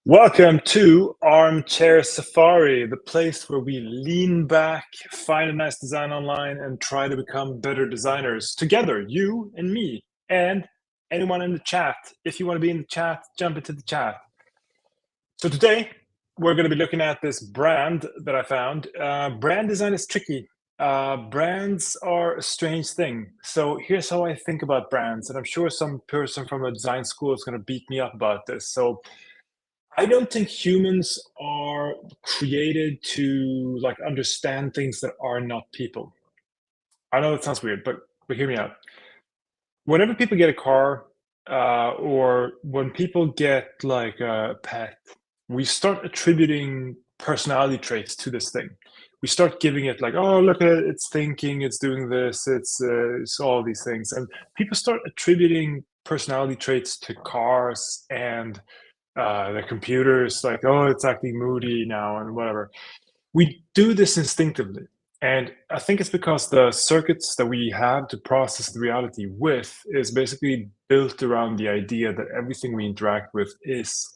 Welcome to Armchair Safari, the place where we lean back, find a nice design online, and try to become better designers together, you and me, and anyone in the chat. If you want to be in the chat, jump into the chat. So today, we're going to be looking at this brand that I found. Brand design is tricky. Brands are a strange thing. So here's how I think about brands, and I'm sure some person from a design school is going to beat me up about this. So I don't think humans are created to like understand things that are not people. I know that sounds weird, but hear me out. Whenever people get a car, or when people get like a pet, we start attributing personality traits to this thing. We start giving it like, oh, look at it, it's thinking, it's doing this, it's all these things, and people start attributing personality traits to cars and the computers, like, oh, it's acting moody now and whatever. We do this instinctively. And I think it's because the circuits that we have to process the reality with is basically built around the idea that everything we interact with is,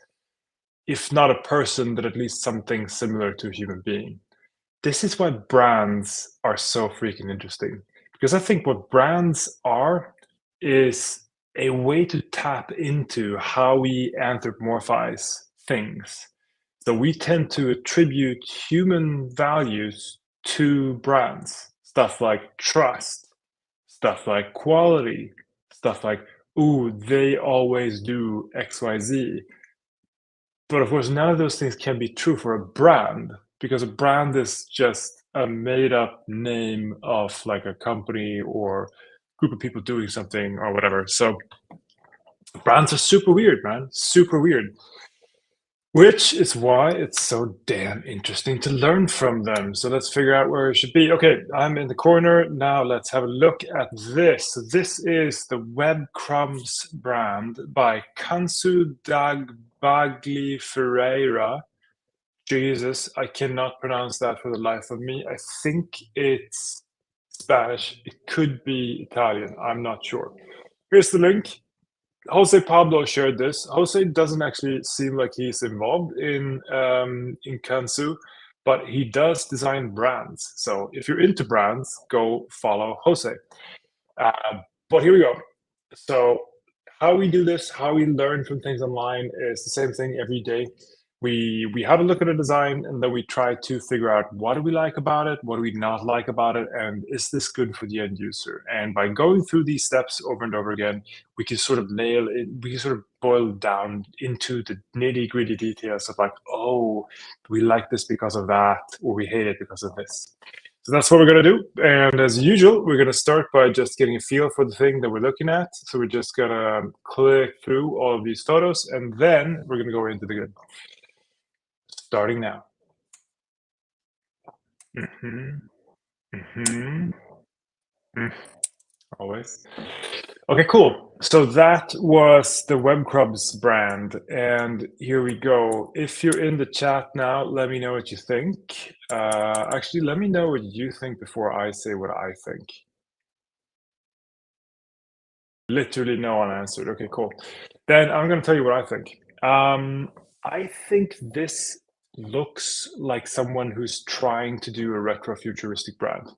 if not a person, but at least something similar to a human being. This is why brands are so freaking interesting. Because I think what brands are is a way to tap into how we anthropomorphize things. So we tend to attribute human values to brands. Stuff like trust, stuff like quality, stuff like, ooh, they always do XYZ. But of course, none of those things can be true for a brand because a brand is just a made up name of like a company or group of people doing something or whatever. So brands are super weird, man. Super weird. Which is why it's so damn interesting to learn from them. So let's figure out where it should be. Okay, I'm in the corner. Now let's have a look at this. So this is the Webcrumbs brand by Cansu Dagbagli Ferreira. Jesus, I cannot pronounce that for the life of me. I think it's Spanish. It could be Italian. I'm not sure. Here's the link. Jose Pablo shared this. Jose doesn't actually seem like he's involved in Cansu, but he does design brands. So if you're into brands, go follow Jose. Uh, but here we go. So how we do this, how we learn from things online is the same thing every day. We have a look at a design and then we try to figure out what do we like about it, what do we not like about it, and is this good for the end user? And by going through these steps over and over again, we can sort of nail it, we can sort of boil down into the nitty-gritty details of like, oh, we like this because of that, or we hate it because of this. So that's what we're going to do. And as usual, we're going to start by just getting a feel for the thing that we're looking at. So we're just going to click through all of these photos, and then we're going to go into the good. Starting now. Always. Okay, cool. So that was the Webcrumbs brand. And here we go. If you're in the chat now, let me know what you think. Actually, let me know what you think before I say what I think. Literally no one answered. Okay, cool. Then I'm going to tell you what I think. I think this looks like someone who's trying to do a retro futuristic brand.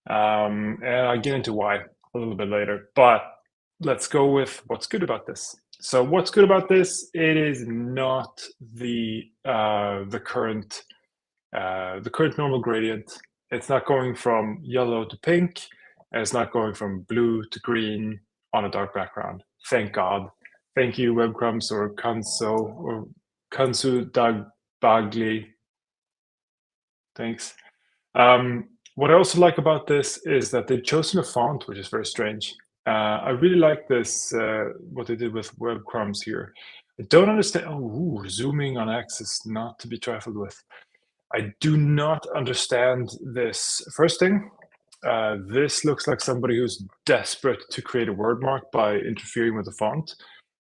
And I'll get into why a little bit later, but let's go with what's good about this. So what's good about this? It is not the current normal gradient. It's not going from yellow to pink, and it's not going from blue to green on a dark background. Thank God. Thank you, Webcrumbs or Cansu Dagbagli. Thanks. What I also like about this is that they've chosen a font, which is very strange. I really like this, what they did with Webcrumbs here. I don't understand. Oh, zooming on X is not to be trifled with. I do not understand this. First thing, this looks like somebody who's desperate to create a word mark by interfering with the font.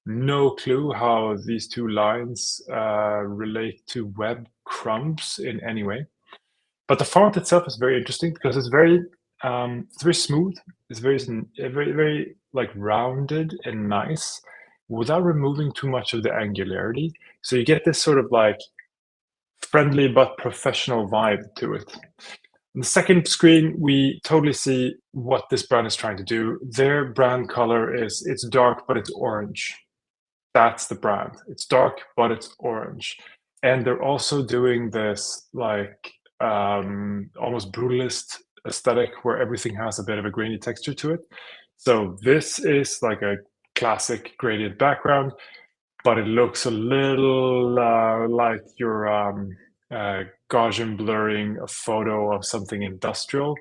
No clue how these two lines relate to Webcrumbs in any way. But the font itself is very interesting because it's very smooth. It's very like rounded and nice. without removing too much of the angularity. So you get this sort of like friendly but professional vibe to it. On the second screen, we totally see what this brand is trying to do. Their brand color is, it's dark, but it's orange. That's the brand. It's dark, but it's orange. And they're also doing this like almost brutalist aesthetic where everything has a bit of a grainy texture to it. So this is like a classic gradient background, but it looks a little like you're Gaussian blurring a photo of something industrial.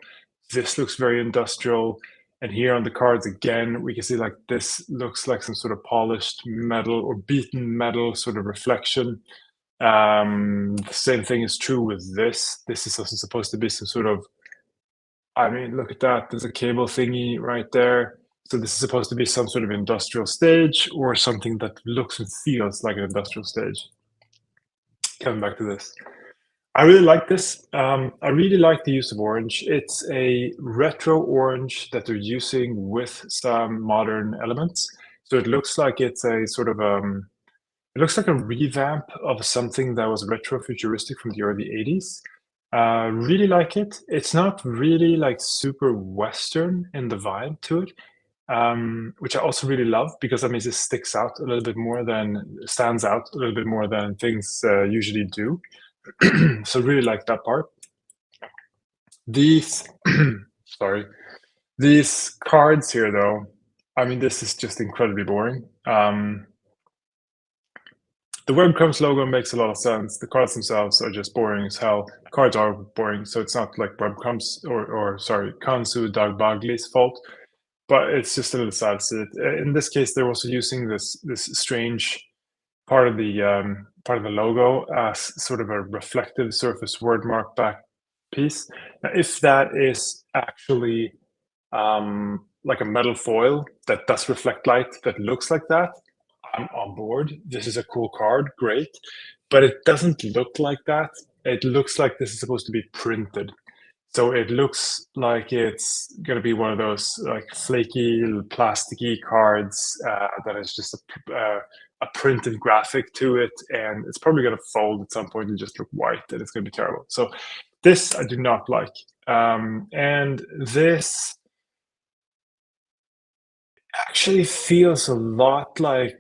This looks very industrial. And here on the cards again, we can see like this looks like some sort of polished metal or beaten metal sort of reflection. The same thing is true with this. This is also supposed to be some sort of, I mean, look at that. There's a cable thingy right there. So this is supposed to be some sort of industrial stage or something that looks and feels like an industrial stage. Coming back to this. I really like this. I really like the use of orange. It's a retro orange that they're using with some modern elements. So it looks like it's a sort of it looks like a revamp of something that was retro futuristic from the early 80s. Really like it. It's not really like super Western in the vibe to it, which I also really love because that means it sticks out a little bit more than stands out a little bit more than things usually do. So really like that part. These, sorry, these cards here though, I mean, this is just incredibly boring. The Webcrumbs logo makes a lot of sense. The cards themselves are just boring as hell. Cards are boring, so it's not like Webcrumbs or sorry, Cansu Dagbagli's fault, but it's just a little sad to see it. In this case, they're also using this strange part of the logo as sort of a reflective surface word mark back piece. Now, if that is actually like a metal foil that does reflect light that looks like that, I'm on board. This is a cool card, great. But it doesn't look like that. It looks like this is supposed to be printed. So it looks like it's going to be one of those like flaky, plasticky cards that is just a printed graphic to it, and it's probably going to fold at some point and just look white, and it's going to be terrible. So this I do not like, and this actually feels a lot like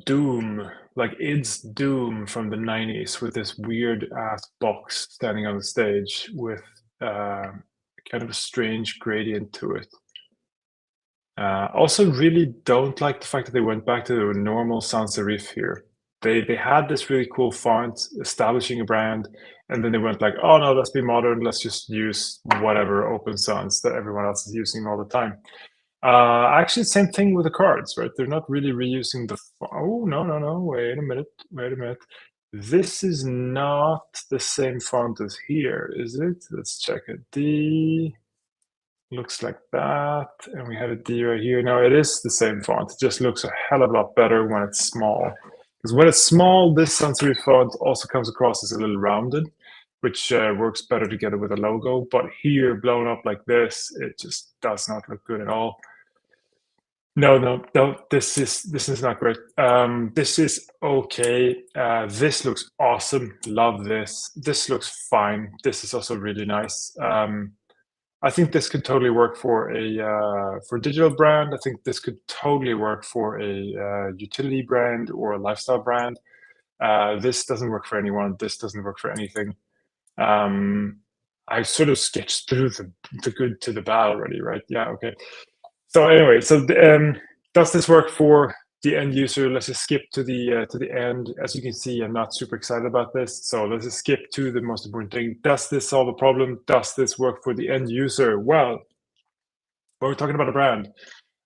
Doom, like id's Doom from the 90s with this weird ass box standing on the stage with kind of a strange gradient to it. Also really don't like the fact that they went back to the normal sans serif here. They had this really cool font establishing a brand, and then they went like, oh no, let's be modern, let's just use whatever open sans that everyone else is using all the time. Actually, same thing with the cards, right? They're not really reusing the. Oh no, no, no! Wait a minute! Wait a minute! This is not the same font as here, is it? Let's check it. D looks like that, and we have a D right here. Now it is the same font. It just looks a hell of a lot better when it's small. Because when it's small, this sans serif font also comes across as a little rounded, which works better together with a logo. But here, blown up like this, it just does not look good at all. No, no, no. This is not great. This is okay. This looks awesome. Love this. This looks fine. This is also really nice. I think this could totally work for a digital brand. I think this could totally work for a utility brand or a lifestyle brand. This doesn't work for anyone. This doesn't work for anything. I sort of sketched through the good to the bad already, right? Yeah, okay. So anyway, does this work for the end user? Let's just skip to the end. As you can see, I'm not super excited about this. So let's just skip to the most important thing. Does this solve a problem? Does this work for the end user? Well, we're talking about a brand.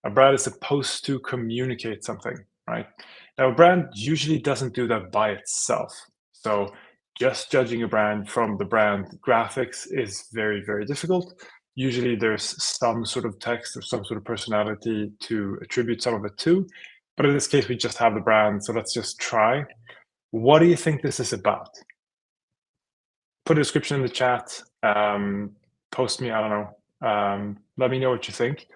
A brand is supposed to communicate something, right? Now, a brand usually doesn't do that by itself. So just judging a brand from the brand graphics is very, very difficult. Usually there's some sort of text or some sort of personality to attribute some of it to. But in this case, we just have the brand. So let's just try. What do you think this is about? Put a description in the chat. Post me, I don't know. Let me know what you think.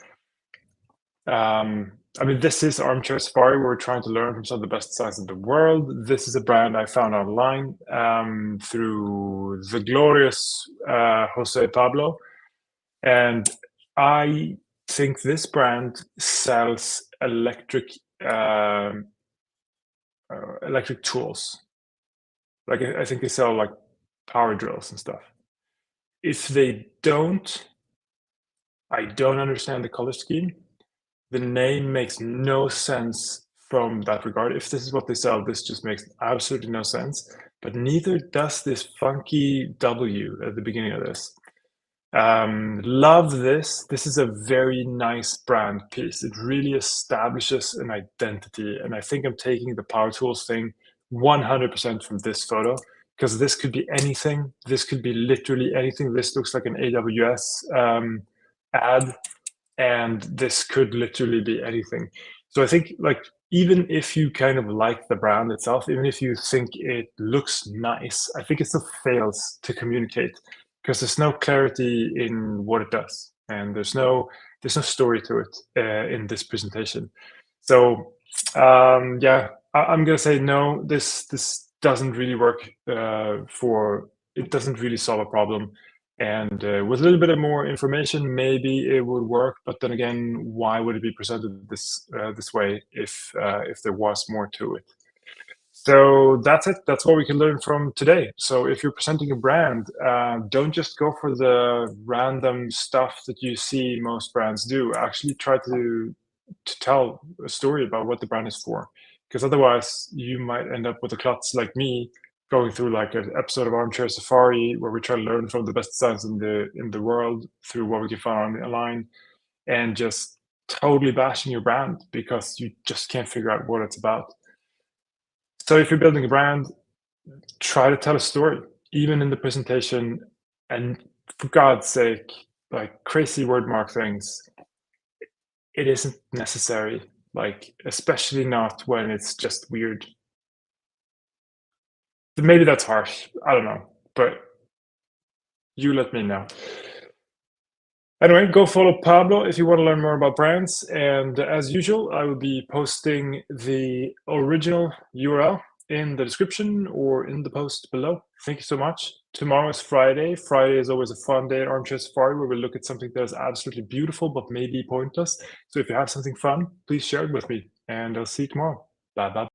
I mean, this is Armchair Safari. We're trying to learn from some of the best designs in the world. This is a brand I found online through the glorious Jose Pablo. And I think this brand sells electric tools. Like I think they sell like power drills and stuff. If they don't, I don't understand the color scheme. The name makes no sense from that regard. If this is what they sell, this just makes absolutely no sense. But neither does this funky W at the beginning of this. Love this. This is a very nice brand piece. It really establishes an identity. And I think I'm taking the power tools thing 100% from this photo, because this could be anything. This could be literally anything. This looks like an AWS ad, and this could literally be anything. So I think, like, even if you kind of like the brand itself, even if you think it looks nice, I think it still fails to communicate, because there's no clarity in what it does, and there's no story to it in this presentation. So yeah, I'm gonna say no. This doesn't really work it doesn't really solve a problem. And with a little bit of more information, maybe it would work. But then again, why would it be presented this way if there was more to it? So that's it. That's what we can learn from today. So if you're presenting a brand, don't just go for the random stuff that you see most brands do. Actually try to tell a story about what the brand is for. Because otherwise you might end up with a klutz like me, going through like an episode of Armchair Safari where we try to learn from the best designs in the world through what we can find online, and just totally bashing your brand because you just can't figure out what it's about. So if you're building a brand, try to tell a story, even in the presentation. And for God's sake, like crazy word mark things, it isn't necessary. Like, especially not when it's just weird. Maybe that's harsh. I don't know, but you let me know. Anyway, go follow Pablo if you want to learn more about brands. And as usual, I will be posting the original URL in the description or in the post below. Thank you so much. Tomorrow is Friday. Friday is always a fun day at Armchair Safari, where we look at something that is absolutely beautiful but maybe pointless. So if you have something fun, please share it with me, and I'll see you tomorrow. Bye bye.